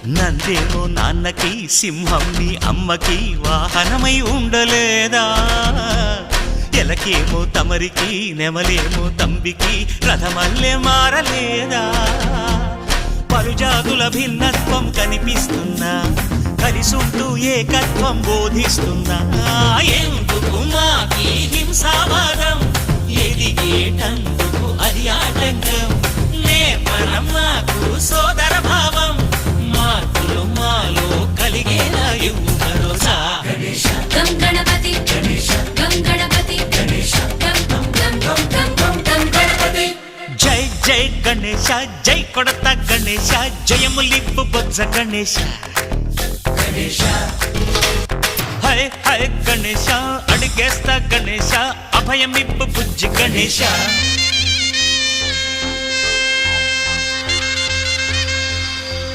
నందేమో నాన్నకి సింహం నీ అమ్మకి వాహనమై ఉండలేదా ఎలకేమో తమరికి నెమలేమో తంబికి రథమల్లే మారలేదా పలుజాతుల భిన్నత్వం కనిపిస్తున్నా కలిసుంటూ ఏకత్వం బోధిస్తున్నా ఎందుకు మాకి హింసావాదం ఎదిగేటందుకు అది ఆటంకం నేర్పడం మాకు సోదర భావం మార్పులు మాలో కలిగేలా ఇవ్వు భరోసా గం గణపతి గం గణపతి గం గం గం గం గం గం గణపతి జై జై గణేశ జై కొడత గణేశ జయములిప్పు బొజ్జ గణేశ హై హై గణేశ అడిగేస్తా గణేశ అభయమిప్పు బుజ్జి గణేశ